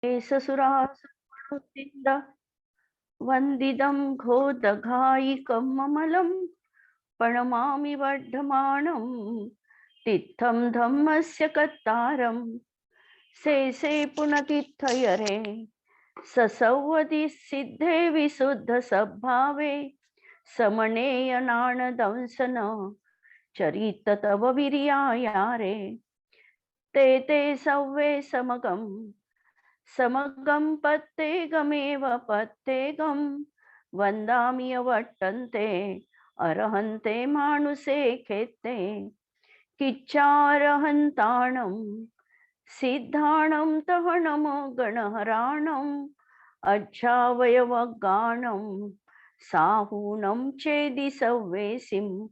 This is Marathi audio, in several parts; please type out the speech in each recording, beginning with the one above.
ससुरासुरवृत्तिन्द वन्दिदं घोदघायिकममलं प्रणमामि वर्धमानं तित्थं धम्मस्य कर्तारं से पुनतिथयरे ससौवदि सिद्धे विशुद्ध सद्भावे समनेय नाणदंसन चरित तव वीर्यायारे ते सव्वे समगं पत्तेगमेव पत्तेगं वन्दामि अवट्टन्ते अर्हन्ते मानुषे खेत्ते किच्चारहन्ताणं सिद्धाणं तहणं गणहराणम् अज्झावयवगानं साहूनं चेदि सव्वेसिं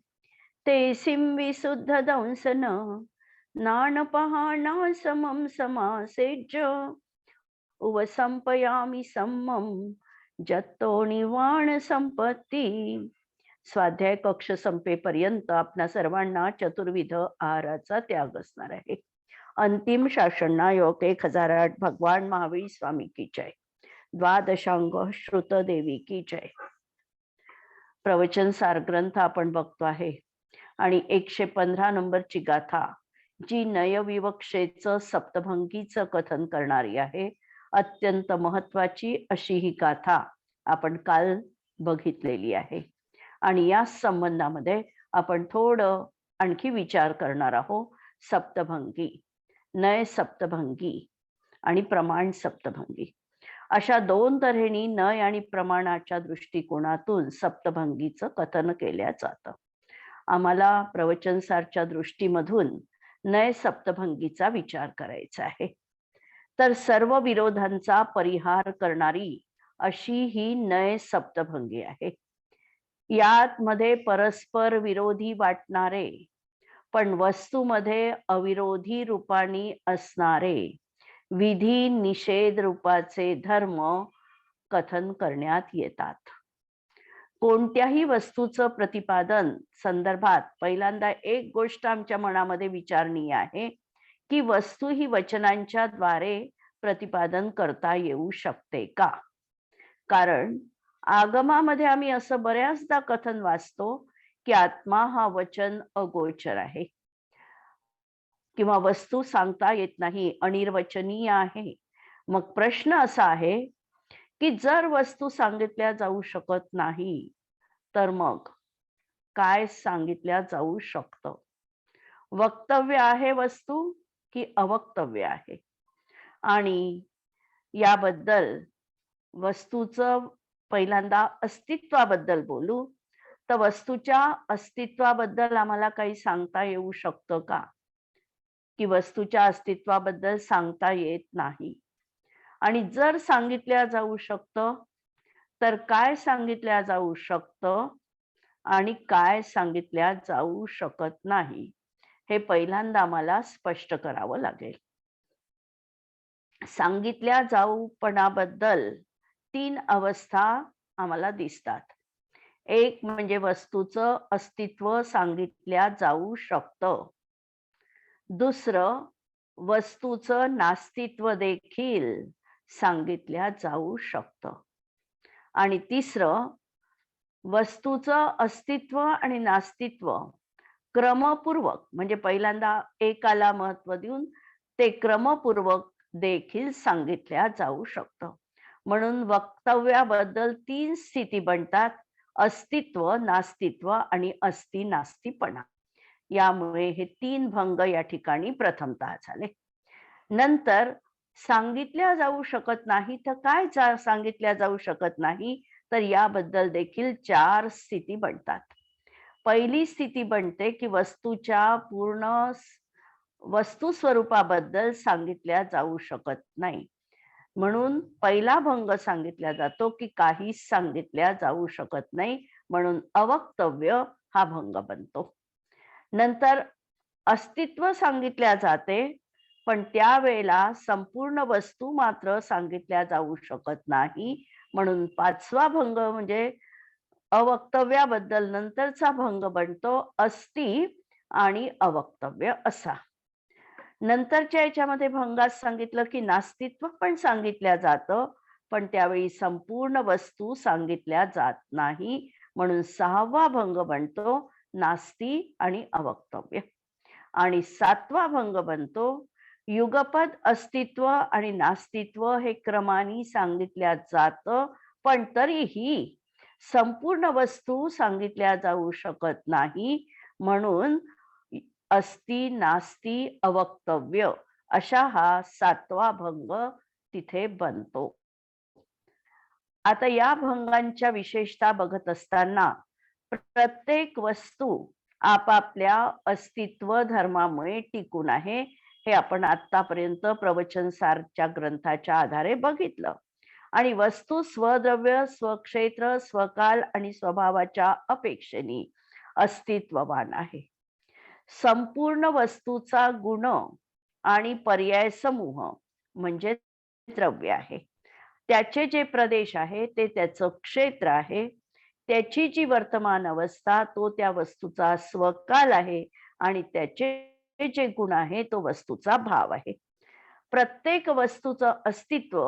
तेसिं विशुद्धदंसन नानपहाना समं समासेज्य उवसंपयामि सम्मं जत्तो निवाण संपत्ती. स्वाध्याय कक्ष संपेपर्यंत आपणा सर्वांना चतुर्विध आहाराचा त्याग असणार आहे. अंतिम शासननायक 1008 भगवान महावीर स्वामी की जय. द्वादशांग श्रुत देवी की जय. प्रवचन सार ग्रंथ आपण बघतो आहे आणि 115 नंबरची गाथा जी नयविवक्षेचं सप्तभंगीचं कथन करणारी आहे. अत्यंत महत्वाची अशी ही गाथा आपण काल बघितलेली आहे आणि या संबंधामध्ये आपण थोडं आणखी विचार करणार आहोत. सप्तभंगी, नय सप्तभंगी आणि प्रमाण सप्तभंगी अशा दोन तऱ्हेने नय आणि प्रमाणाच्या दृष्टिकोनातून सप्तभंगीचं कथन केल्या जातं. आम्हाला प्रवचनसारच्या दृष्टीमधून नय सप्तभंगीचा विचार करायचा आहे. तर सर्व विरोधांचा परिहार करणारी अशी ही नय सप्तभंगी आहे. यात मध्ये परस्पर विरोधी वाटणारे पण वस्तूमध्ये अविरोधी रूपाने असणारे विधी निषेध रूपाचे धर्म कथन करण्यात येतात. कोणत्याही वस्तूचं प्रतिपादन संदर्भात पहिल्यांदा एक गोष्ट आमच्या मनामध्ये विचारणीय आहे की वस्तू ही वचनांच्या द्वारे प्रतिपादन करता येऊ शकते का. कारण आगमामध्ये आम्ही असं बऱ्याचदा कथन वाचतो की आत्मा हा वचन अगोचर आहे किंवा वस्तू सांगता येत नाही, अनिर्वचनीय आहे. मग प्रश्न असा आहे की जर वस्तू सांगितल्या जाऊ शकत नाही तर मग काय सांगितल्या जाऊ शकतं. वक्तव्य आहे वस्तू की अवक्तव्य आहे. आणि याबद्दल वस्तूचं पहिल्यांदा अस्तित्वाबद्दल बोलू तर वस्तूच्या अस्तित्वाबद्दल आम्हाला काही सांगता येऊ शकतं का की वस्तूच्या अस्तित्वाबद्दल सांगता येत नाही. आणि जर सांगितल्या जाऊ शकतं तर काय सांगितल्या जाऊ शकतं आणि काय सांगितल्या जाऊ शकत नाही हे पहिल्यांदा आम्हाला स्पष्ट करावं लागेल. सांगितल्या जाऊपणाबद्दल 3 अवस्था आम्हाला दिसतात. एक म्हणजे वस्तूचं अस्तित्व सांगितल्या जाऊ शकतं. दुसरं वस्तूचं नास्तित्व देखील सांगितल्या जाऊ शकतं. आणि तिसरं वस्तूचं अस्तित्व आणि नास्तित्व क्रमपूर्वक म्हणजे पहिल्यांदा एकाला महत्व देऊन ते क्रमपूर्वक देखील सांगितल्या जाऊ शकतं. म्हणून वक्तव्याबद्दल 3 स्थिती बनतात: अस्तित्व, नास्तित्व आणि अस्ति नास्तीपणा. यामुळे हे 3 भंग या ठिकाणी प्रथमतः झाले. नंतर सांगितल्या जाऊ शकत नाही तर काय सांगितल्या जाऊ शकत नाही तर याबद्दल देखील 4 स्थिती बनतात. पहिली स्थिती बनते की वस्तूच्या पूर्ण वस्तू स्वरूपाबद्दल सांगितल्या जाऊ शकत नाही. म्हणून पहिला भंग सांगितला जातो की काहीच सांगितल्या जाऊ शकत नाही, म्हणून अवक्तव्य हा भंग बनतो. नंतर अस्तित्व सांगितल्या जाते पण त्यावेळेला संपूर्ण वस्तू मात्र सांगितल्या जाऊ शकत नाही, म्हणून पाचवा भंग म्हणजे अवक्तव्याबद्दल नंतरचा भंग बनतो अस्ति आणि अवक्तव्य असा. नंतरच्या याच्यामध्ये भंगात सांगितलं की नास्तित्व पण सांगितल्या जातं, पण त्यावेळी संपूर्ण वस्तू सांगितल्या जात नाही. म्हणून 6वा भंग बनतो नास्ती आणि अवक्तव्य. आणि 7वा भंग बनतो युगपद अस्तित्व आणि नास्तित्व हे क्रमाने सांगितल्या जातं, पण तरीही संपूर्ण वस्तू सांगितल्या जाऊ शकत नाही. म्हणून अस्ति नास्ती अवक्तव्य अशा हा 7वा भंग तिथे बनतो. आता या भंगांच्या विशेषता बघत असताना प्रत्येक वस्तू आपापल्या अस्तित्व धर्मामुळे टिकून आहे, हे आपण आतापर्यंत प्रवचनसारच्या ग्रंथाच्या आधारे बघितलं. आणि वस्तू स्वद्रव्य, स्वक्षेत्र, स्वकाल आणि स्वभावाच्या अपेक्षेने अस्तित्ववान आहे. संपूर्ण वस्तूचा गुण आणि पर्याय समूह म्हणजे द्रव्य आहे. त्याचे जे प्रदेश आहे ते त्याचं क्षेत्र आहे. त्याची जी वर्तमान अवस्था तो त्या वस्तूचा स्वकाल आहे आणि त्याचे जे गुण आहे तो वस्तूचा भाव आहे. प्रत्येक वस्तूचं अस्तित्व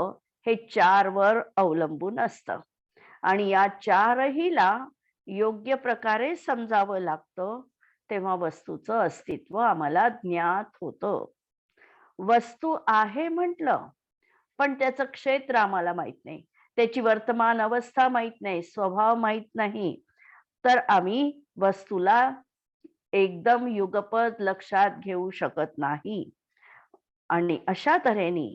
हे 4 वर अवलंबून असतं आणि या 4हीला योग्य प्रकारे समजावं लागतं, तेव्हा वस्तूचं अस्तित्व आम्हाला ज्ञात होतं. वस्तू आहे म्हटलं, पण त्याचं क्षेत्र आम्हाला माहित नाही, त्याची वर्तमान अवस्था माहित नाही, स्वभाव माहित नाही, तर आम्ही वस्तूला एकदम युगपद लक्षात घेऊ शकत नाही. आणि अशा तऱ्हेने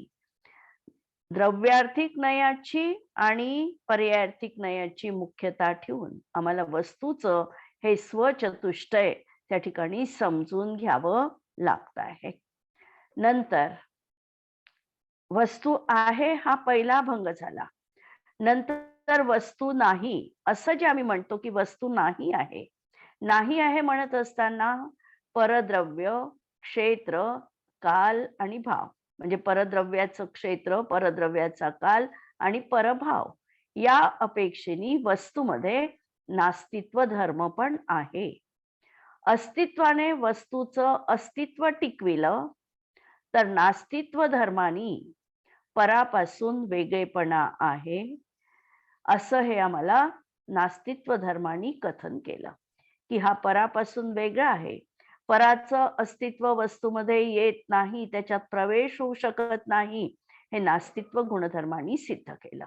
द्रव्यार्थिक नयाची आणि पर्यायार्थिक नयाची मुख्यता ठेवून आम्हाला वस्तूचं हे स्वचतुष्टय त्या ठिकाणी समजून घ्यावं लागत आहे. नंतर वस्तू आहे हा पहिला भंग झाला. नंतर वस्तू नाही असं जे आम्ही म्हणतो की वस्तू नाही आहे, नाही आहे म्हणत असताना परद्रव्य, क्षेत्र, काल आणि भाव म्हणजे परद्रव्याचं क्षेत्र, परद्रव्याचा काल आणि परभाव या अपेक्षेने वस्तूमध्ये नास्तित्व धर्म पण आहे. अस्तित्वाने वस्तूचं अस्तित्व टिकविलं, तर नास्तित्व धर्मानी परापासून वेगळेपणा आहे असं हे आम्हाला नास्तित्व धर्मानी कथन केलं की हा परापासून वेगळा आहे. पराचं अस्तित्व वस्तूमध्ये येत नाही, त्याच्यात प्रवेश होऊ शकत नाही, हे नास्तित्व गुणधर्मानी सिद्ध केलं.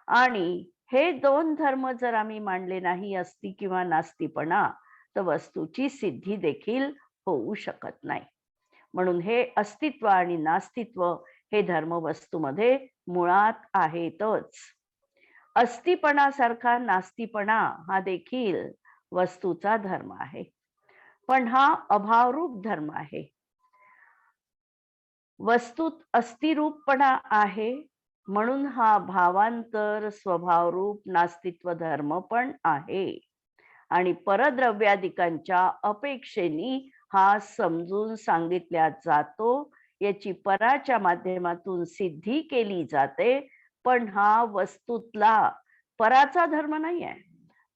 आणि हे 2 धर्म जर आम्ही मांडले नाही, अस्ति किंवा नास्तीपणा, तर वस्तूची सिद्धी देखील होऊ शकत नाही. म्हणून हे अस्तित्व आणि नास्तित्व हे धर्म वस्तूमध्ये मुळात आहेतच. अस्तिपणासारखा नास्तीपणा हा देखील वस्तूचा धर्म आहे, पण हा अभावरूप धर्म आहे. वस्तूत अस्थिरूपपणा आहे, म्हणून हा भावांतर स्वभावरूप नास्तित्व धर्म पण आहे. आणि परद्रव्यादिकांच्या अपेक्षेने हा समजून सांगितल्या जातो, याची पराच्या माध्यमातून सिद्धी केली जाते, पण हा वस्तूतला पराचा धर्म नाही आहे,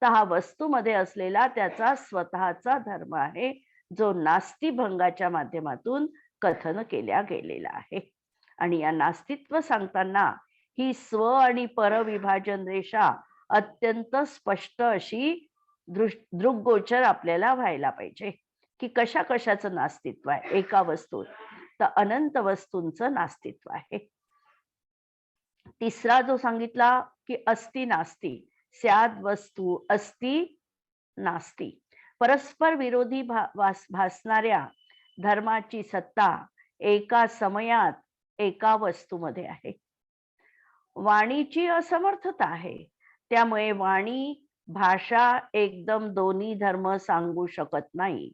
तर हा वस्तूमध्ये असलेला त्याचा स्वतःचा धर्म आहे, जो नास्तिभंगाच्या माध्यमातून कथन केल्या गेलेला आहे. आणि या नास्तित्व सांगताना ही स्व आणि परविभाजन रेषा अत्यंत स्पष्ट अशी दृग्गोचर आपल्याला व्हायला पाहिजे की कशा कशाचं नास्तित्व आहे. एका वस्तूत तर अनंत वस्तूंचं नास्तित्व आहे. तिसरा जो सांगितला की अस्ति नास्ती, स्याद वस्तू अस्ति नास्ती, परस्पर विरोधी भासणाऱ्या धर्माची सत्ता एका समयात एका वस्तूमध्ये आहे. वाणीची असमर्थता आहे, त्यामुळे वाणी भाषा एकदम दोन्ही धर्म सांगू शकत नाही,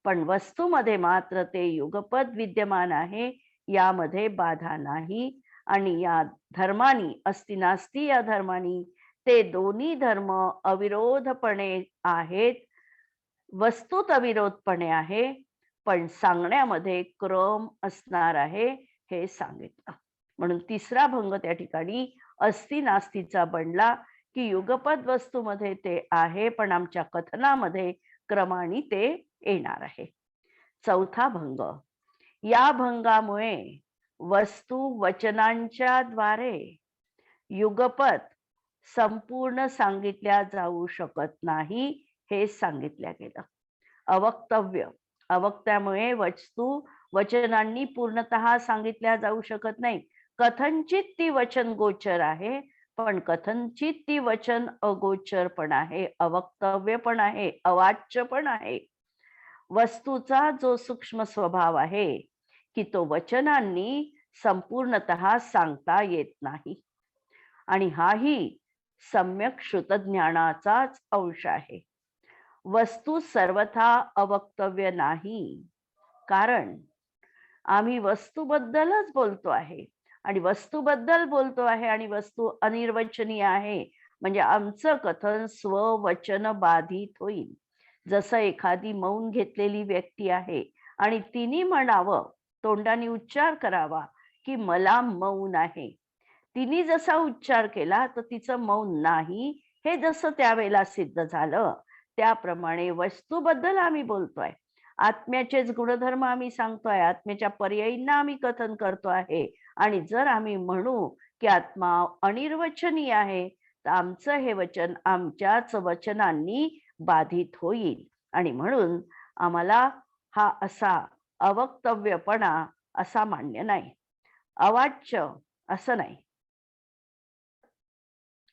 पण वस्तूमध्ये मात्र ते युगपद विद्यमान आहे, यामध्ये बाधा नाही. आणि या धर्मानी अस्ति नास्ती या धर्मानी ते दोन्ही धर्म अविरोधपणे आहेत, वस्तूत अविरोधपणे आहे, पण सांगण्यामध्ये क्रम असणार आहे हे सांगितलं. म्हणून तिसरा भंग त्या ठिकाणी अस्ति नास्तीचा बनला की युगपद वस्तूमध्ये ते आहे, पण आमच्या कथनामध्ये क्रमाने ते येणार आहे. चौथा भंग या भंगामुळे वस्तू वचनांच्या द्वारे युगपत संपूर्ण सांगितल्या जाऊ शकत नाही, हे सांगितल्या गेलं. अवक्तव्य, अवक्त्यामुळे वस्तू वचनांनी पूर्णतः सांगितल्या जाऊ शकत नाही. कथनचित ती वचन गोचर आहे, पण कथनचित ती वचन अगोचर पण आहे, अवक्तव्य पण आहे, अवाच्य पण आहे. वस्तूचा जो सूक्ष्म स्वभाव आहे की तो वचनांनी संपूर्णतः सांगता येत नाही, आणि हाही सम्यक श्रुतज्ञानाचाच अंश आहे. वस्तू सर्वथा अवक्तव्य नाही, कारण आम्ही वस्तूबद्दलच बोलतो आहे, आणि वस्तूबद्दल बोलतो आहे, आणि वस्तू अनिर्वचनीय आहे, म्हणजे आमचं कथन स्ववचन बाधित होईल. जसं एखादी मौन घेतलेली व्यक्ती आहे आणि तिने म्हणावं, तोंडाने उच्चार करावा की मला मौन आहे. तिने जसा उच्चार केला तर तिचं मौन नाही हे जसं त्यावेळेला सिद्ध झालं, त्याप्रमाणे वस्तूबद्दल आम्ही बोलतोय, आत्म्याचेच गुणधर्म आम्ही सांगतोय, आत्म्याच्या पर्यायींना आम्ही कथन करतो आहे. आणि जर आम्ही म्हणू की आत्मा अनिर्वचनीय आहे, तर आमचं हे वचन आमच्याच वचनांनी बाधित होईल, आणि म्हणून आम्हाला हा असा अवक्तव्यपणा असा मान्य नाही, अवाच्य असं नाही.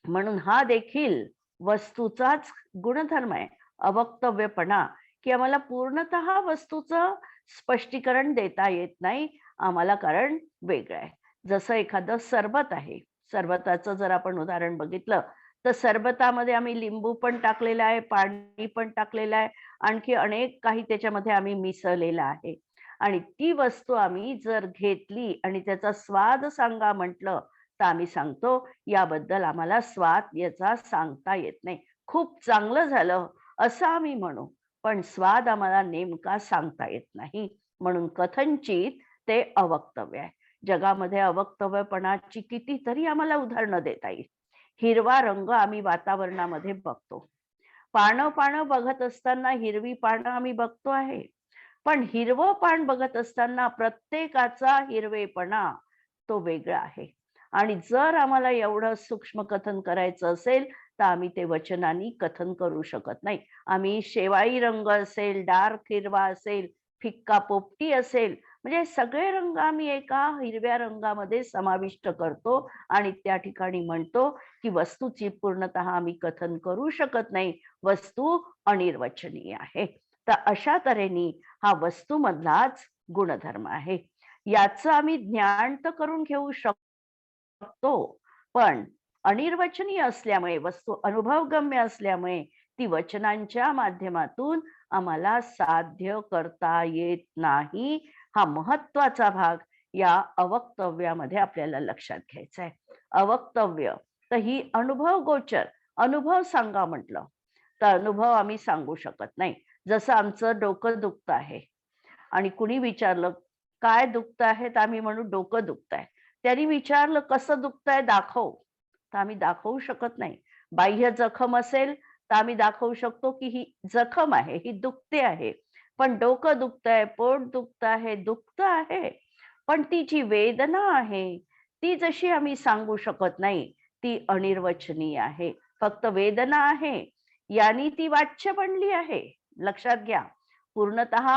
म्हणून हा देखील वस्तूचाच गुणधर्म आहे, अवक्तव्यपणा, की आम्हाला पूर्णतः वस्तूचं स्पष्टीकरण देता येत नाही आम्हाला, कारण वेगळं आहे. जसं एखादं सरबत आहे, सरबताचं जर आपण उदाहरण बघितलं तर सरबतामध्ये आम्ही लिंबू पण टाकलेलं आहे, पाणी पण टाकलेलं आहे, आणखी अनेक काही त्याच्यामध्ये आम्ही मिसळलेलं आहे. आणि ती वस्तू आम्ही जर घेतली आणि त्याचा स्वाद सांगा म्हटलं तर आम्ही सांगतो याबद्दल आम्हाला स्वाद याचा सांगता येत नाही, खूप चांगलं झालं असं आम्ही म्हणू, पण स्वाद आम्हाला नेमका सांगता येत नाही. म्हणून कथनचित ते अवक्तव्य आहे. जगामध्ये अवक्तव्यपणाची कितीतरी आम्हाला उदाहरणं देता येईल. हिरवा रंग आम्ही वातावरणामध्ये बघतो, पानं पानं बघत असताना हिरवी पानं आम्ही बघतो आहे, पण हिरवं पान बघत असताना प्रत्येकाचा हिरवेपणा तो वेगळा आहे. आणि जर आम्हाला एवढं सूक्ष्म कथन करायचं असेल तर आम्ही ते वचनांनी कथन करू शकत नाही. आम्ही शेवाळी रंग असेल, डार्क हिरवा असेल, फिक्का पोपटी असेल, म्हणजे सगळे रंग आम्ही एका हिरव्या रंगामध्ये समाविष्ट करतो आणि त्या ठिकाणी म्हणतो की वस्तूची पूर्णतः आम्ही कथन करू शकत नाही, वस्तू अनिर्वचनीय आहे. तर अशा तऱ्हेने हा वस्तूमधलाच गुणधर्म आहे. याचं आम्ही ज्ञान तर करून घेऊ शकतो, पण अनिर्वचनीय असल्यामुळे, वस्तू अनुभवगम्य असल्यामुळे ती वचनांच्या माध्यमातून आम्हाला साध्य करता येत नाही. हा महत्वाचा भाग या अवक्तव्यामध्ये आपल्याला लक्षात घ्यायचा आहे. अवक्तव्य तर ही अनुभव गोचर, अनुभव सांगा म्हटलं तर अनुभव आम्ही सांगू शकत नाही. जसं आमचं डोकं दुखतं आहे आणि कुणी विचारलं काय दुखतं आहे, तर आम्ही म्हणू डोकं दुखतंय. त्यांनी विचारलं कसं दुखतंय दाखव, तर आम्ही दाखवू शकत नाही. बाह्य जखम असेल तर आम्ही दाखवू शकतो की ही जखम आहे, ही दुखते आहे. पण डोकं दुखतंय, पोट दुखत आहे, दुखत आहे, पण ती जी वेदना आहे ती जशी आम्ही सांगू शकत नाही, ती अनिर्वचनीय आहे. फक्त वेदना आहे यानी ती वाच्य बनली आहे, लक्षात घ्या. पूर्णतः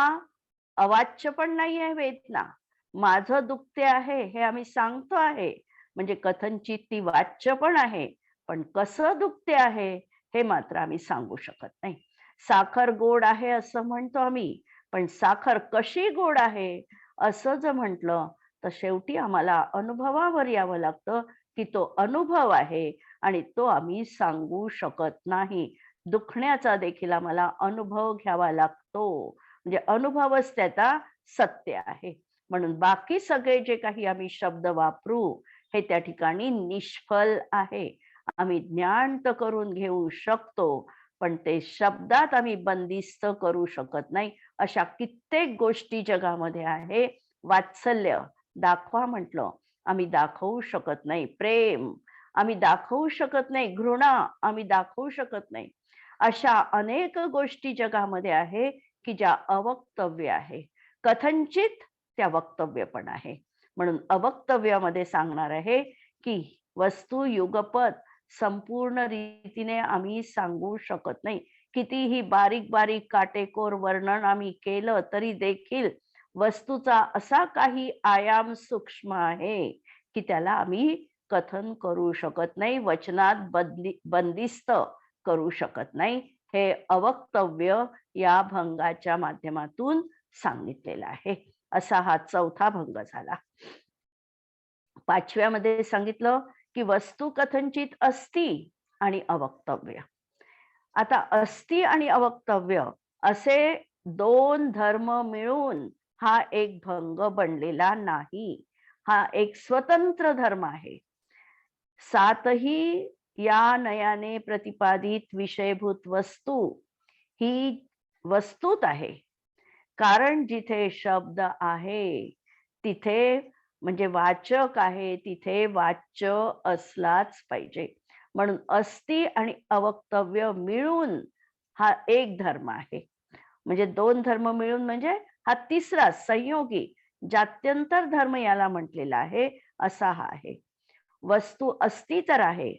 अवाच्य पण नाही आहे वेदना. माझं दुखते आहे हे आम्ही सांगतो आहे, म्हणजे कथनचित ती वाच्य पण आहे, पण कसं दुखते आहे हे मात्र आम्ही सांगू शकत नाही. साखर गोड आहे असं म्हणतो आम्ही, पण साखर कशी गोड आहे असं जर म्हटलं तर शेवटी आम्हाला अनुभवावर यावं लागतं की तो अनुभव आहे आणि तो आम्ही सांगू शकत नाही. दुखण्याचा देखील आम्हाला अनुभव घ्यावा लागतो, म्हणजे अनुभवच त्याचा सत्य आहे. म्हणून बाकी सगळे जे काही आम्ही शब्द वापरू हे त्या ठिकाणी निष्फल आहे. आम्ही ज्ञान तर करून घेऊ शकतो, पण ते शब्दात आम्ही बंदिस्त करू शकत नाही. अशा कित्येक गोष्टी जगामध्ये आहे. वात्सल्य दाखवा म्हटलं, आम्ही दाखवू शकत नाही. प्रेम आम्ही दाखवू शकत नाही. घृणा आम्ही दाखवू शकत नाही. अशा अनेक गोष्टी जगामध्ये आहे की ज्या अवक्तव्य आहे. कथनचित त्या वक्तव्य पण आहे. म्हणून अवक्तव्यामध्ये सांगणार आहे की वस्तू युगपत संपूर्ण रीतीने आम्ही सांगू शकत नाही. कितीही बारीक बारीक काटेकोर वर्णन आम्ही केलं तरी देखील वस्तूचा असा काही आयाम सूक्ष्म आहे की त्याला आम्ही कथन करू शकत नाही, वचनात बंदिस्त करू शकत नाही. हे अवक्तव्य या भंगाच्या माध्यमातून सांगितलेला आहे. असा हा चौथा भंग झाला. पाचव्यामध्ये सांगितलं की वस्तू कथनचित अस्ति आणि अवक्तव्य. आता अस्ति आणि अवक्तव्य असे दोन धर्म मिळून हा एक भंग बनलेला नाही. हा एक स्वतंत्र धर्म आहे. सातही या नयाने प्रतिपादित विषयभूत वस्तू ही वस्तूत आहे. कारण जिथे शब्द आहे तिथे म्हणजे वाचक आहे, तिथे वाच्य असलाच पाहिजे. म्हणून अस्ति आणि अवक्तव्य मिळून हा एक धर्म आहे. म्हणजे दोन धर्म मिळून म्हणजे हा तिसरा संयोगी जात्यंतर धर्म याला म्हटलेला आहे, असा हा आहे. वस्तू अस्ति तर आहे,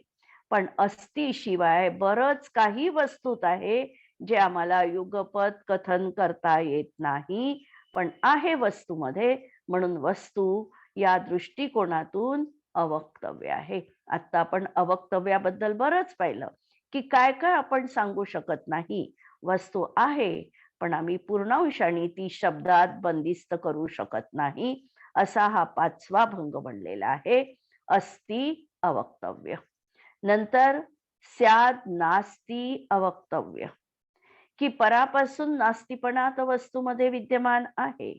पण अस्ति शिवाय बरच काही वस्तूत आहे जे आम्हाला युगपत कथन करता येत नाही, पण आहे वस्तूमध्ये. म्हणून वस्तू या दृष्टिकोनातून अवक्तव्य आहे. आता आपण अवक्तव्याबद्दल बरंच पाहिलं की काय काय आपण सांगू शकत नाही. वस्तू आहे पण आम्ही पूर्णांशाने ती शब्दात बंदिस्त करू शकत नाही. असा हा पाचवा भंग बनलेला आहे, अस्ति अवक्तव्य. नंतर स्याद नास्ति अवक्तव्य, की परापासून नास्तिपणात वस्तूमध्ये विद्यमान आहे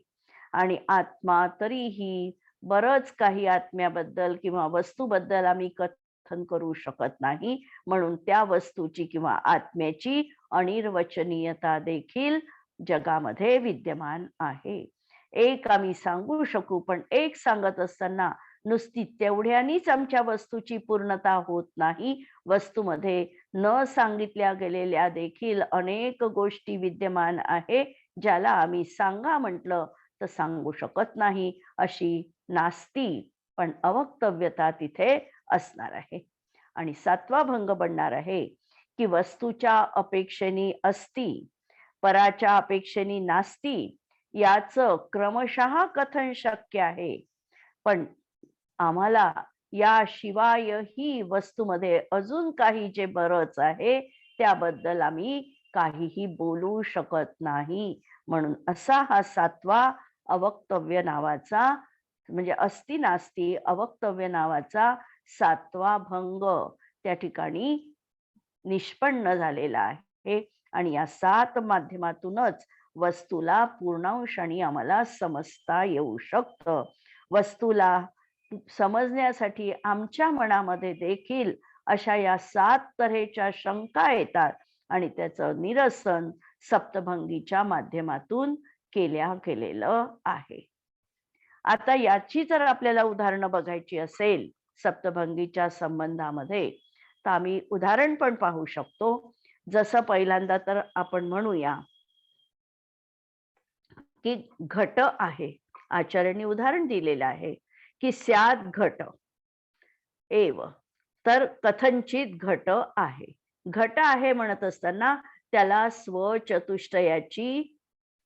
आणि आत्मा तरीही बरच काही आत्म्याबद्दल किंवा वस्तूबद्दल आम्ही कथन करू शकत नाही. म्हणून त्या वस्तूची किंवा आत्म्याची अनिर्वचनीयता देखील जगामध्ये विद्यमान आहे. एक आम्ही सांगू शकू, पण एक सांगत असताना नुसती तेवढ्यानीच आमच्या वस्तूची पूर्णता होत नाही. वस्तूमध्ये न सांगितल्या गेलेल्या देखील अनेक गोष्टी विद्यमान आहे, ज्याला आम्ही सांगा म्हटलं तर सांगू शकत नाही. अशी नास्ती पण अवक्तव्यता तिथे असणार आहे. आणि सातवा भंग बनणार आहे की वस्तूच्या अपेक्षेने अस्ति, पराच्या अपेक्षेने नास्ति याचं क्रमशः कथन शक्य आहे. पण आम्हाला याशिवाय ही वस्तूमध्ये अजून काही जे बरच आहे त्याबद्दल आम्ही काहीही बोलू शकत नाही. म्हणून असा हा सातवा अवक्तव्य नावाचा म्हणजे अस्ति नास्ति अवक्तव्य नावाचा सातवा भंग त्या ठिकाणी निष्पन्न झालेला आहे. आणि या सात माध्यमातूनच वस्तूला पूर्णांशाने आम्हाला समजता येऊ शकतं. वस्तूला समजण्यासाठी आमच्या मनामध्ये देखील अशा या सात तऱ्हेच्या शंका येतात आणि त्याचं निरसन सप्तभंगीच्या माध्यमातून केलेलं आहे. आता याची जर आपल्याला उदाहरणं बघायची असेल सप्तभंगीच्या संबंधामध्ये तर आम्ही उदाहरण पण पाहू शकतो. जसं पहिल्यांदा तर आपण म्हणूया की घट आहे. आचार्यांनी उदाहरण दिलेलं आहे की स्याद घट एव, तर कथनचित घट आहे. घट आहे म्हणत असताना त्याला स्वचतुष्टयाची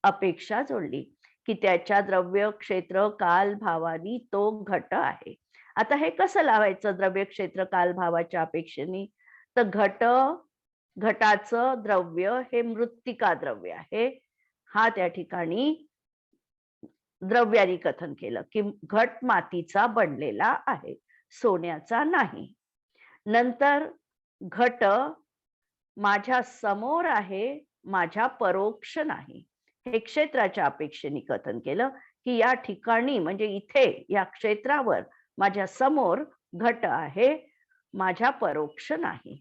अपेक्षा जोडली की त्याच्या द्रव्य क्षेत्र काल भावानी तो घट आहे. आता हे कसं लावायचं द्रव्य क्षेत्र काल भावाच्या अपेक्षेने? तर घटाचं द्रव्य हे मृत्तिका द्रव्य आहे. हा त्या ठिकाणी द्रव्यानी कथन केलं की घट मातीचा बनलेला आहे, सोन्याचा नाही. नंतर घट माझ्या समोर आहे, माझ्या परोक्ष नाही. हे क्षेत्राच्या अपेक्षेने कथन केलं की या ठिकाणी म्हणजे इथे या क्षेत्रावर माझ्या समोर घट आहे, माझ्या परोक्ष नाही.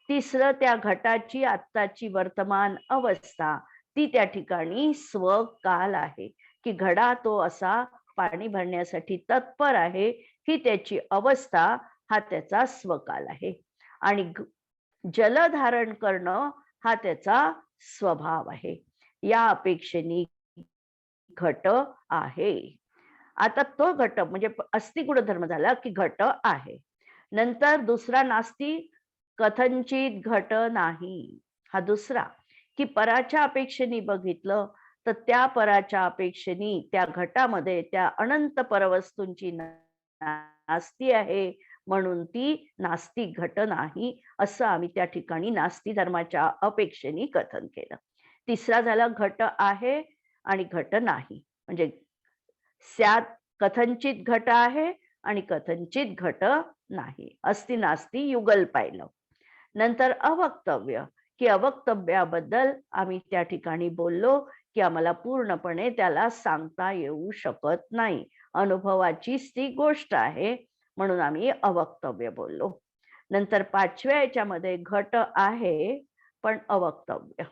तिसरं त्या घटाची आत्ताची वर्तमान अवस्था ती त्या ठिकाणी स्वकाल आहे की घडा तो असा पाणी भरण्यासाठी तत्पर आहे, ही त्याची अवस्था, हा त्याचा स्वकाल आहे. आणि जल धारण करणं हा त्याचा स्वभाव आहे. या अपेक्षेने घट आहे. आता तो घट म्हणजे अस्ति गुणधर्म झाला की घट आहे. नंतर दुसरा नास्ती कथंचित घट नाही. हा दुसरा की पराच्या अपेक्षेने बघितलं तर त्या पराच्या अपेक्षेने त्या घटामध्ये त्या अनंत परवस्तूंची नास्ती आहे, म्हणून ती नास्ती घट नाही असं आम्ही त्या ठिकाणी नास्ती धर्माच्या अपेक्षेने कथन केलं. तिसरा झाला घट आहे आणि घट नाही, म्हणजे स्यात कथंचित घट आहे आणि कथंचित घट नाही, अस्ति नास्ती युगल पाहिलं. नंतर अवक्तव्य की अवक्तव्याबद्दल आम्ही त्या ठिकाणी बोललो की आम्हाला पूर्णपणे त्याला सांगता येऊ शकत नाही, अनुभवाचीच ती गोष्ट आहे, म्हणून आम्ही अवक्तव्य बोललो. नंतर 5व्या याच्यामध्ये घट आहे पण अवक्तव्य,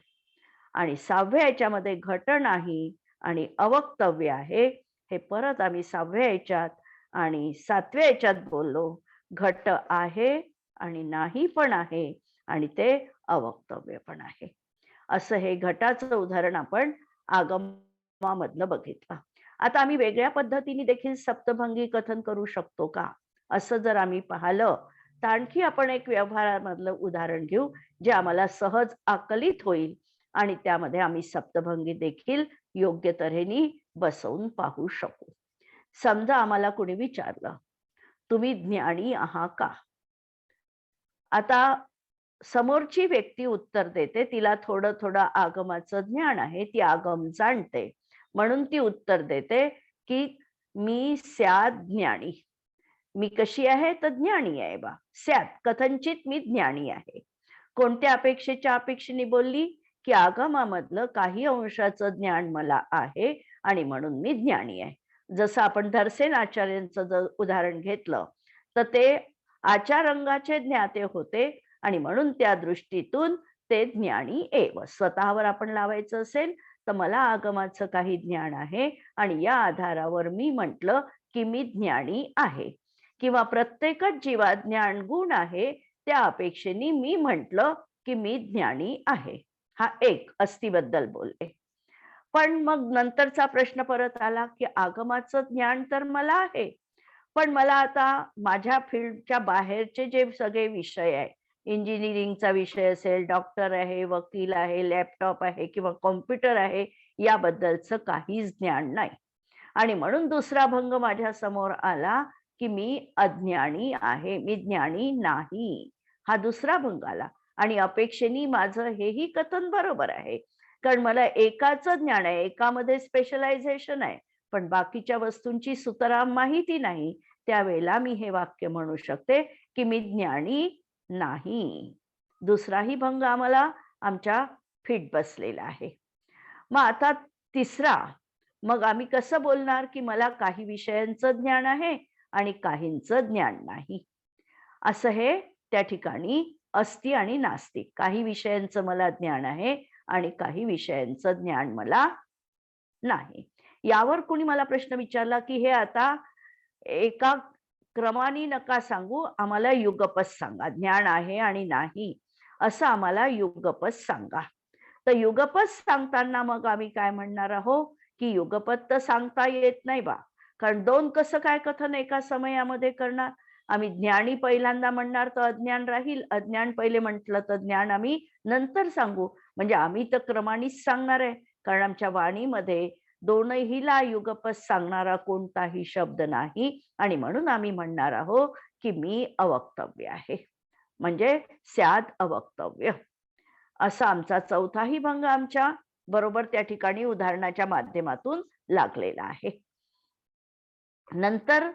आणि 6व्या याच्यामध्ये घट नाही आणि अवक्तव्य आहे, हे परत आम्ही 6व्या याच्यात आणि 7व्या याच्यात बोललो. घट आहे आणि नाही पण आहे आणि ते अवक्तव्य पण आहे. असं हे घटाचं उदाहरण आपण आगमामधलं बघितलं. आता आम्ही वेगळ्या पद्धतीने देखील सप्तभंगी कथन करू शकतो का, असं जर आम्ही पाहिलं तर आणखी आपण एक व्यवहारामधलं उदाहरण घेऊ जे आम्हाला सहज आकलित होईल आणि त्यामध्ये आम्ही सप्तभंगी देखील योग्य तऱ्हेने बसवून पाहू शकू. समजा आम्हाला कोणी विचारलं, तुम्ही ज्ञानी आहात का? आता समोरची व्यक्ती उत्तर देते, तिला थोडं थोडं आगमाचं ज्ञान आहे, ती आगम जाणते, म्हणून ती उत्तर देते की मी स्यात ज्ञानी. मी कशी आहे तर ज्ञानी आहे बा, स्यात कथंचित मी ज्ञानी आहे. कोणत्या अपेक्षेच्या अपेक्षेने बोलली की आगमामधलं काही अंशाचं ज्ञान मला आहे आणि म्हणून मी ज्ञानी आहे. जसं आपण धरसेन आचार्यांचं जर उदाहरण घेतलं तर ते आचारंगाचे ज्ञाते होते आणि म्हणून त्या दृष्टीतून ते ज्ञानी एव. स्वतःवर आपण लावायचं असेल तर मला आगमाचं काही ज्ञान आहे आणि या आधारावर मी म्हटलं की मी ज्ञानी आहे, किंवा प्रत्येकच जीवात ज्ञान गुण आहे त्या अपेक्षेने मी म्हटलं की मी ज्ञानी आहे. हा एक अस्थिबद्दल बोलले. पण मग नंतरचा प्रश्न परत आला की आगमाचं ज्ञान तर मला आहे, पण मला आता माझ्या फील्डच्या बाहेरचे जे सगळे विषय आहे, इंजिनिअरिंगचा विषय असेल, डॉक्टर आहे, वकील आहे, लॅपटॉप आहे किंवा कॉम्प्युटर आहे, याबद्दलचं काहीच ज्ञान नाही. आणि म्हणून दुसरा भंग माझ्या समोर आला की मी अज्ञानी आहे, मी ज्ञानी नाही. हा दुसरा भंग आला आणि अपेक्षेने माझं हेही कथन बरोबर आहे, कारण मला एकाच ज्ञान आहे, एकामध्ये स्पेशलायझेशन आहे, पण बाकीच्या वस्तूंची सुतराम माहिती नाही. त्यावेळेला मी हे वाक्य म्हणू शकते की मी ज्ञानी नाही. दुसराही भंग आम्हाला आमच्या फिट बसलेला आहे. मग आता तिसरा, मग आम्ही कसं बोलणार की मला काही विषयांचं ज्ञान आहे आणि काहींचं ज्ञान नाही. असं हे त्या ठिकाणी अस्ति आणि नास्तिक, काही विषयांचं मला ज्ञान आहे आणि काही विषयांचं ज्ञान मला नाही. यावर कोणी मला प्रश्न विचारला की हे आता एका क्रमाने नका सांगू, आम्हाला युगपत सांगा, ज्ञान आहे आणि नाही असं आम्हाला युगपत सांगा. तर युगपत सांगताना मग आम्ही काय म्हणणार आहोत की युगपत तर सांगता येत नाही बा, कारण दोन कसं काय कथन एका समयामध्ये करणार. आम्ही ज्ञानी पहिल्यांदा म्हणणार तर अज्ञान राहील, अज्ञान पहिले म्हटलं तर ज्ञान आम्ही नंतर सांगू, म्हणजे आम्ही तर क्रमानेच सांगणार आहे, कारण आमच्या वाणीमध्ये दोनहीला युगपत सांगणारा कोणताही शब्द नाही आणि म्हणून आम्ही म्हणणार आहोत की मी अवक्तव्य आहे, म्हणजे स्याद अवक्तव्य. असा आमचा चौथाही भंग आमच्या बरोबर त्या ठिकाणी उदाहरणाच्या माध्यमातून लागलेला आहे. नंतर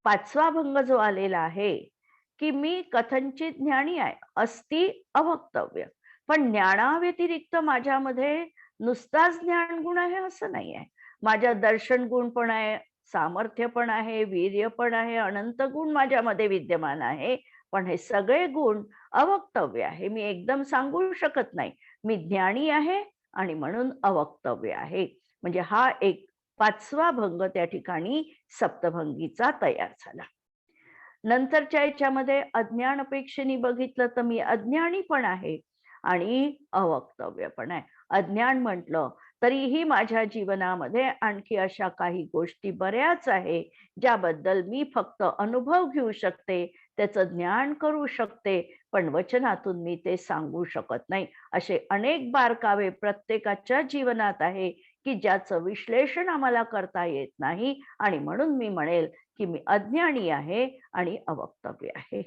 5वा भंग जो आलेला आहे की मी कथंचित ज्ञानी आहे, अस्ति अवक्तव्य, पण ज्ञानाव्यतिरिक्त माझ्यामध्ये नुसताच ज्ञान गुण आहे असं नाही आहे. माझ्या दर्शन गुण पण आहे, सामर्थ्य पण आहे, वीर्य पण आहे, अनंत गुण माझ्यामध्ये विद्यमान आहे, पण हे सगळे गुण अवक्तव्य आहे, मी एकदम सांगू शकत नाही. मी ज्ञानी आहे आणि म्हणून अवक्तव्य आहे. म्हणजे हा एक 5वा भंग त्या ठिकाणी सप्तभंगीचा तयार झाला. नंतरच्या याच्यामध्ये अज्ञान अपेक्षेने बघितलं तर मी अज्ञानी पण आहे आणि अवक्तव्य पण आहे. अज्ञान म्हटलं तरीही माझ्या जीवनामध्ये आणखी अशा काही गोष्टी बऱ्याच आहे, ज्याबद्दल मी फक्त अनुभव घेऊ शकते, त्याचं ज्ञान करू शकते, पण वचनातून मी ते सांगू शकत नाही. असे अनेक बारकावे प्रत्येकाच्या जीवनात आहे, की ज्याचं विश्लेषण आम्हाला करता येत नाही, आणि म्हणून मी म्हणेल, की मी अज्ञानी आहे आणि अवक्तव्य आहे.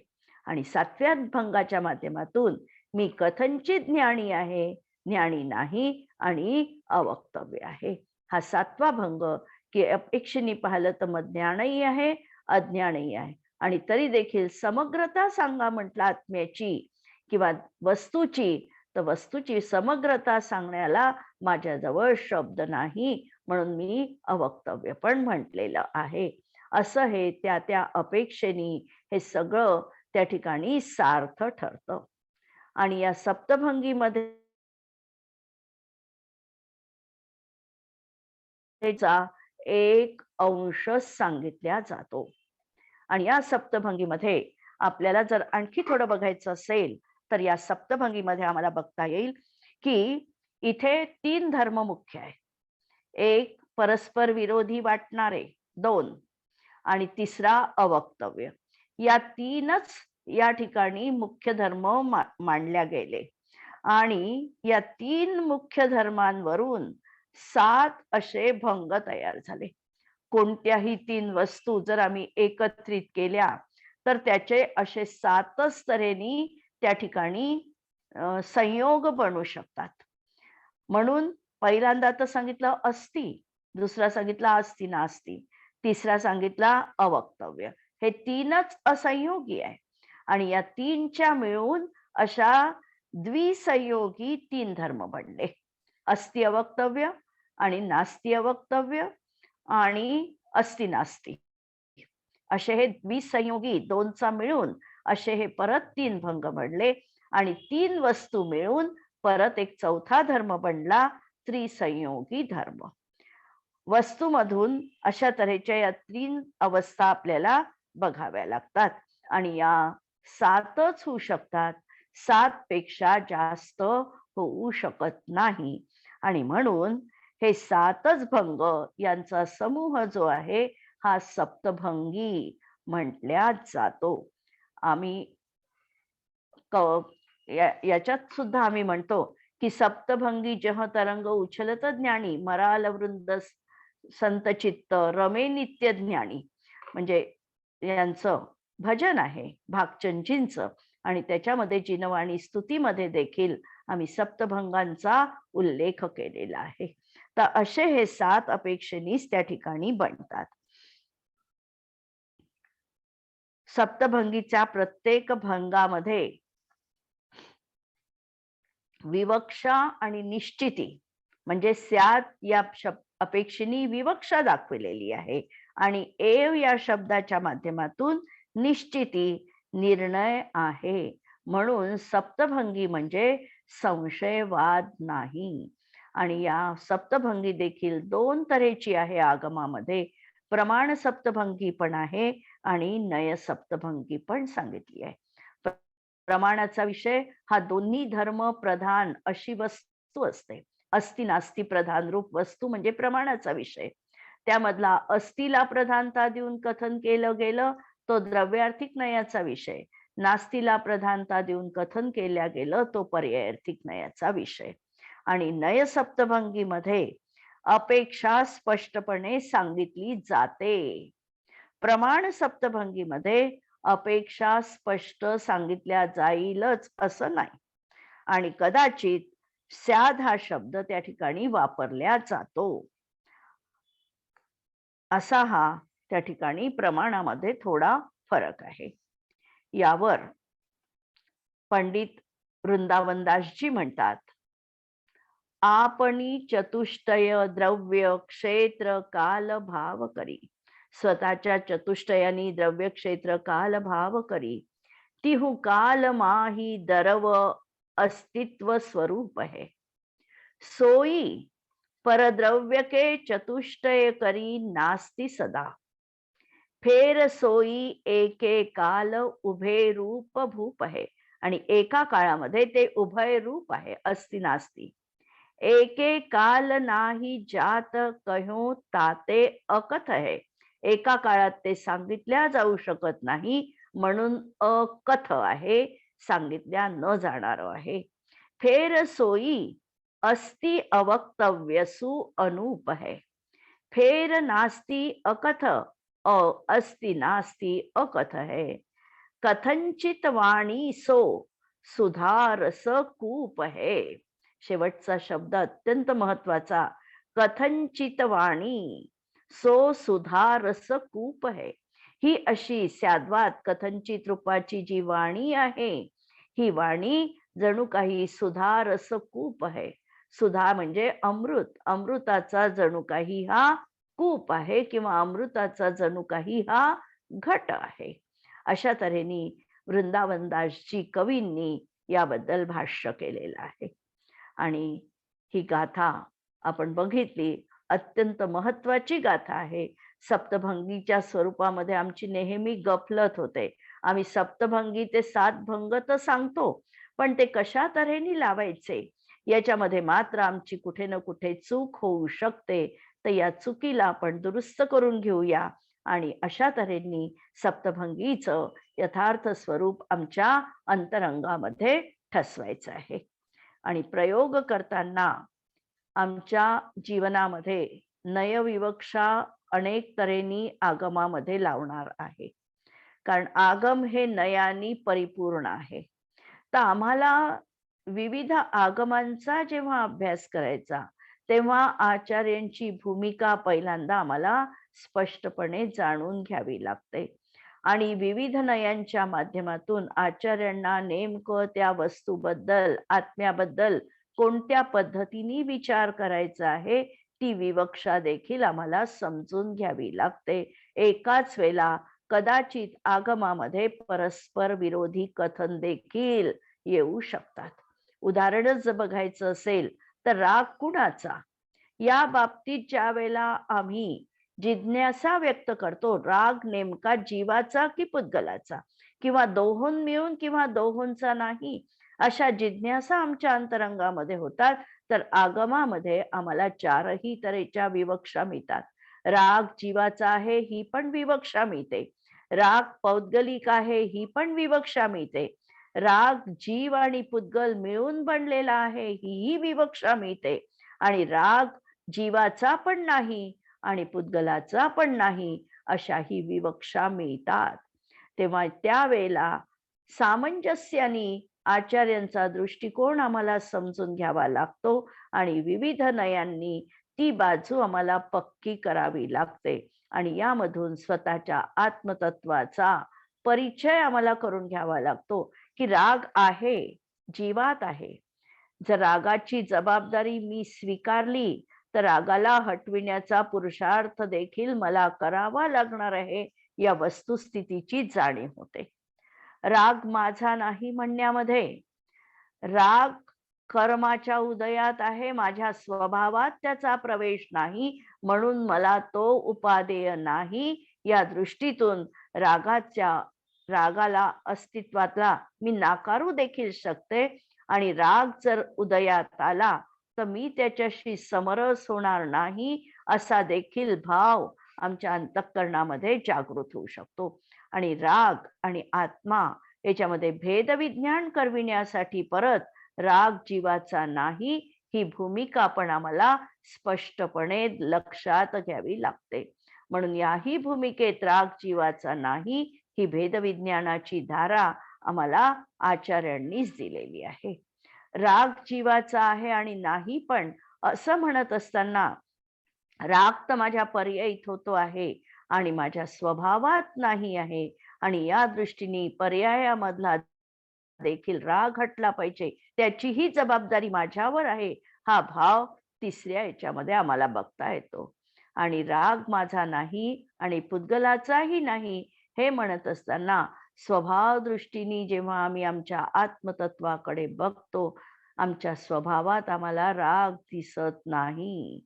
आणि 7व्या भंगाच्या माध्यमातून मी कथंचित ज्ञानी आहे, ज्ञानी नाही आणि अवक्तव्य आहे. हा 7वा भंग, की अपेक्षेने पाहिलं तर मग ज्ञानही आहे, अज्ञानही आहे. आणि तरी देखील समग्रता सांगा म्हटलं आत्म्याची किंवा वस्तूची, तर वस्तूची समग्रता सांगण्याला माझ्याजवळ शब्द नाही, म्हणून मी अवक्तव्य पण म्हटलेलं आहे. असं हे त्या त्या अपेक्षेने हे सगळं त्या ठिकाणी सार्थ ठरतं. आणि या सप्तभंगीमध्ये त्याचा एक अंश सांगितला जातो. आणि या सप्तभंगीमध्ये आपल्याला जर आणखी थोडं बघायचं असेल, तर या सप्तभंगीमध्ये आम्हाला बघता येईल, की इथे 3 धर्म मुख्य आहे. एक परस्पर विरोधी वाटणारे 2 आणि तिसरा अवक्तव्य. या 3च या ठिकाणी मुख्य धर्म मानल्या गेले. आणि या 3 मुख्य धर्मांवरून 7 असे भंग तयार झाले. कोणत्याही 3 वस्तू जर आम्ही एकत्रित केल्या, तर त्याचे असे 7च तऱ्हेनी त्या ठिकाणी संयोग बनू शकतात. म्हणून पहिल्यांदा तर सांगितलं अस्ति, दुसरा सांगितला अस्ति नास्ति, तिसरा सांगितला अवक्तव्य. हे 3च असंयोगी आहे. आणि या 3च्या मिळून अशा द्विसंयोगी 3 धर्म बनले. अस्ति अवक्तव्य आणि नास्ति अवक्तव्य आणि अस्ति नास्ति, असे हे द्विसंयोगी 2चा मिळून असे हे परत 3 भंग बनले. आणि 3 वस्तू मिळून परत एक 4था धर्म बनला, त्रिसंयोगी धर्म. वस्तूमधून अशा तऱ्हेच्या या 3 अवस्था आपल्याला बघाव्या लागतात. आणि या 7च होऊ शकतात, 7 पेक्षा जास्त होऊ शकत नाही. आणि म्हणून हे 7च भंग यांचा समूह जो आहे, हा सप्तभंगी म्हटल्या जातो. आम्ही याच्यात सुद्धा आम्ही म्हणतो, की सप्तभंगी जह तरंग उछलत ज्ञानी, मराल वृंद संत चित्त रमे नित्य ज्ञानी. म्हणजे यांचं भजन आहे भागचंदजींचं, आणि त्याच्यामध्ये जिनवाणी स्तुतीमध्ये देखील आम्ही सप्तभंगांचा उल्लेख केलेला आहे. तर असे हे 7 अपेक्षेनीच त्या ठिकाणी बनतात. सप्तभंगीच्या प्रत्येक भंगामध्ये विवक्षा आणि निश्चिती, म्हणजे स्यात या अपेक्षेनी विवक्षा दाखविलेली आहे, आणि एव या शब्दाच्या माध्यमातून निश्चिती निर्णय आहे. म्हणून सप्तभंगी म्हणजे संशयवाद नाही. आणि या सप्तभंगी देखील 2 तऱ्हेची आहे आगमामध्ये. प्रमाण सप्तभंगी पण आहे आणि नय सप्तभंगी पण सांगितली आहे. प्रमाणाचा विषय हा दोन्ही धर्म प्रधान अशी वस्तू असते. अस्ति नास्ति प्रधान रूप वस्तू म्हणजे प्रमाणाचा विषय. त्यामधला अस्तिला प्रधानता देऊन कथन केलं गेलं तो द्रव्यार्थिक नयाचा विषय. नास्तीला प्रधानता देऊन कथन केल्या गेलं तो पर्यायार्थिक नयाचा विषय. आणि नय सप्तभंगी मध्ये अपेक्षा स्पष्टपणे सांगितली जाते. प्रमाण सप्तभंगी मध्ये अपेक्षा स्पष्ट सांगितल्या जाईलच असं नाही. आणि कदाचित स्याद हा शब्द त्या ठिकाणी वापरला जातो. असा हा त्या ठिकाणी प्रमाणामध्ये थोडा फरक आहे. यावर पंडित वृंदावनदासजी म्हणतात, आपणी चतुष्टय द्रव्य क्षेत्र काल भाव करी. स्वतःच्या चतुष्टयानी द्रव्य क्षेत्र काल भाव करी. तिहु काल माही दरव अस्तित्व स्वरूप है. सोई परद्रव्य के चतुष्टय करी नास्ति सदा. फेर सोई एके काल उभे रूप भूप है. आणि एका काळामध्ये ते उभय रूप आहे, अस्ति नास्ति. एके काल नाही जात कहो ताते अकथ है. एका काळात ते सांगितल्या जाऊ शकत नाही म्हणून अकथ आहे, सांगितल्या न जाणार आहे. फेर सोई अस्ति अवक्तव्यसु अनूप है. फेर नास्ति अकथ अस्ति नास्ति अकथ है. कथंचित वाणी सो सुधारस कूप है. शेवटचा शब्द अत्यंत महत्वाचा. कथंचित वाणी सो सुधारस कूप है. ही अशी स्याद्वात कथंचित रूपाची जी वाणी आहे, ही वाणी जणू काही सुधारस कूप आहे. सुधा म्हणजे अमृत, अमृताचा जणू काही हा कूप आहे किंवा अमृताचा जणू काही हा घट आहे. अशा तऱ्हेने वृंदावनदासजी कवींनी याबद्दल भाष्य केलेलं आहे. आणि ही गाथा आपण बघितली, अत्यंत महत्वाची गाथा आहे. सप्तभंगीच्या स्वरूपामध्ये आमची नेहमी गफलत होते. आम्ही सप्तभंगी ते सात भंग तर सांगतो, पण ते कशा तऱ्हेने लावायचे याच्यामध्ये मात्र आमची कुठे ना कुठे चूक होऊ शकते. तर या चुकीला आपण दुरुस्त करून घेऊया आणि अशा तऱ्हेने सप्तभंगीचं यथार्थ स्वरूप आमच्या अंतरंगामध्ये ठसवायचं आहे. आणि प्रयोग करताना आमच्या जीवनामध्ये नयविवक्षा अनेक तऱ्हेनी आगमामध्ये लावणार आहे. कारण आगम हे नयानी परिपूर्ण आहे. तर आम्हाला विविध आगमांचा जेव्हा अभ्यास करायचा, तेव्हा आचार्यांची भूमिका पहिल्यांदा आम्हाला स्पष्टपणे जाणून घ्यावी लागते. आणि विविध नयांच्या माध्यमातून आचार्यांना नेमकं त्या वस्तूबद्दल, आत्म्याबद्दल कोणत्या पद्धतीने विचार करायचा आहे, ती विवक्षा देखील आम्हाला समजून घ्यावी लागते. एकाच वेळेला कदाचित आगमामध्ये परस्पर विरोधी कथन देखील येऊ शकतात. उदाहरणच जर बघायचं असेल तर राग कुणाचा, या बाबतीत ज्या वेळेला आम्ही जिज्ञासा व्यक्त करतो, राग नेमका जीवाचा की पुद्गलाचा, किंवा दोहों मिळून किंवा दोहोंचा नाही, अशा जिज्ञासा आमच्या अंतरंगामध्ये होतात. तर आगमामध्ये आम्हाला चारही तऱ्हेच्या विवक्षा मिळतात. राग जीवाचा आहे ही पण विवक्षा मिळते, राग पौद्गलिक आहे ही पण विवक्षा मिळते, राग जीव आणि पुद्गल मिळून बनलेला आहे ही विवक्षा मिळते, आणि राग जीवाचा पण नाही आणि पुद्गलाचा पण नाही, अशाही विवक्षा मिळतात. तेव्हा त्यावेळेला सामंजस्याने आचार्यांचा दृष्टिकोन आम्हाला समजून घ्यावा लागतो आणि विविध नयांनी ती बाजू आम्हाला पक्की करावी लागते. आणि यामधून स्वतःच्या आत्मतत्वाचा परिचय आम्हाला करून घ्यावा लागतो की राग आहे, जीवात आहे. जर रागाची जबाबदारी मी स्वीकारली तर रागाला हटविण्याचा पुरुषार्थ देखील मला करावा लागणार आहे, या वस्तुस्थितीची जाणीव होते. राग माझा नाही म्हणण्यामध्ये, राग कर्माच्या उदयात आहे, माझ्या स्वभावात त्याचा प्रवेश नाही म्हणून मला तो उपादेय नाही, या दृष्टीतून रागाला अस्तित्वातला मी नाकारू देखील शकते. आणि राग जर उदयात आला तर मी त्याच्याशी समरस होणार नाही, असा देखील भाव आमच्या अंतःकरणामध्ये जागृत होऊ शकतो. आणि राग आणि आत्मा याच्यामध्ये भेदविज्ञान करविण्यासाठी परत राग जीवाचा नाही, ही भूमिका पण आम्हाला स्पष्टपणे लक्षात घ्यावी लागते. म्हणून याही भूमिकेत राग जीवाचा नाही ही भेदविज्ञानाची धारा आम्हाला आचार्यांनीच दिलेली आहे. राग जीवाचा आहे आणि नाही पण असं म्हणत असताना, राग तर माझ्या पर्यायीत होतो आहे आणि माझ्या स्वभावात नाही आहे, आणि या दृष्टीने पर्यायामधला देखील राग हटला पाहिजे, त्याचीही जबाबदारी माझ्यावर आहे, हा भाव तिसऱ्या याच्यामध्ये आम्हाला बघता येतो. आणि राग माझा नाही आणि पुद्गलाचाही नाही हे म्हणत असताना स्वभाव दृष्टीने जेव्हा आम्ही आमच्या आत्मतत्वाकडे बघतो, आमच्या स्वभावात आम्हाला राग दिसत नाही,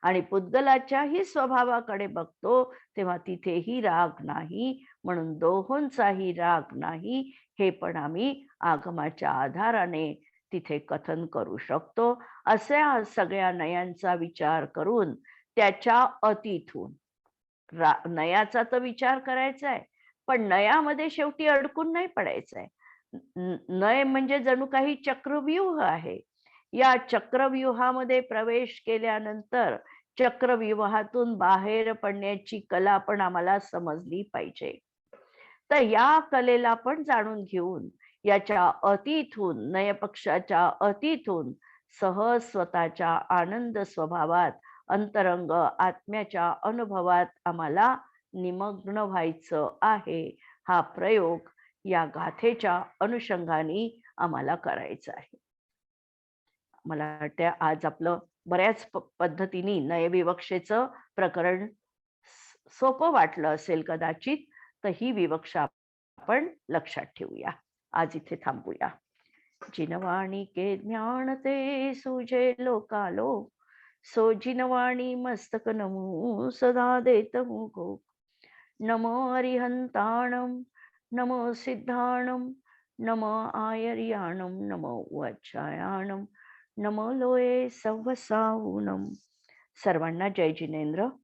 आणि पुद्गलाच्याही स्वभावाकडे बघतो तेव्हा तिथेही राग नाही, म्हणून दोहोंचाही राग नाही, हे पण आम्ही आगमाच्या आधाराने तिथे कथन करू शकतो. अशा सगळ्या नयांचा विचार करून त्याच्या अतीतून नयाचा तर विचार करायचा आहे, पण नयामध्ये शेवटी अडकून नाही पडायचं आहे. नय म्हणजे जणू काही चक्रव्यूह आहे. या चक्रव्यूहामध्ये प्रवेश केल्यानंतर चक्रव्यूहातून बाहेर पडण्याची कला पण आम्हाला समजली पाहिजे. तर या कलेला पण जाणून घेऊन याच्या अतीतून, नयपक्षाच्या अतीतून सहज स्वतःच्या आनंद स्वभावात, अंतरंग आत्म्याच्या अनुभवात आम्हाला निमग्न व्हायचं आहे. हा प्रयोग या गाथेच्या अनुषंगाने आम्हाला करायचा आहे. मला वाटतं आज आपलं बऱ्याच पद्धतीने नयविवक्षेचं प्रकरण सोपं वाटलं असेल कदाचित. तर ही विवक्षा आपण लक्षात ठेवूया. आज इथे थांबूया. जिनवाणी के ज्ञान ते सुझे लोकालो, सो जिनवाणी मस्तक नमो सदा देत मुखो. नमो अरिहंताणम, नमो सिद्धाणम, नमो आयर्याणम, नमो वच्छायाणम, नमो लोये सव्वसाहूनम. सर्वांना जय जिनेंद्र.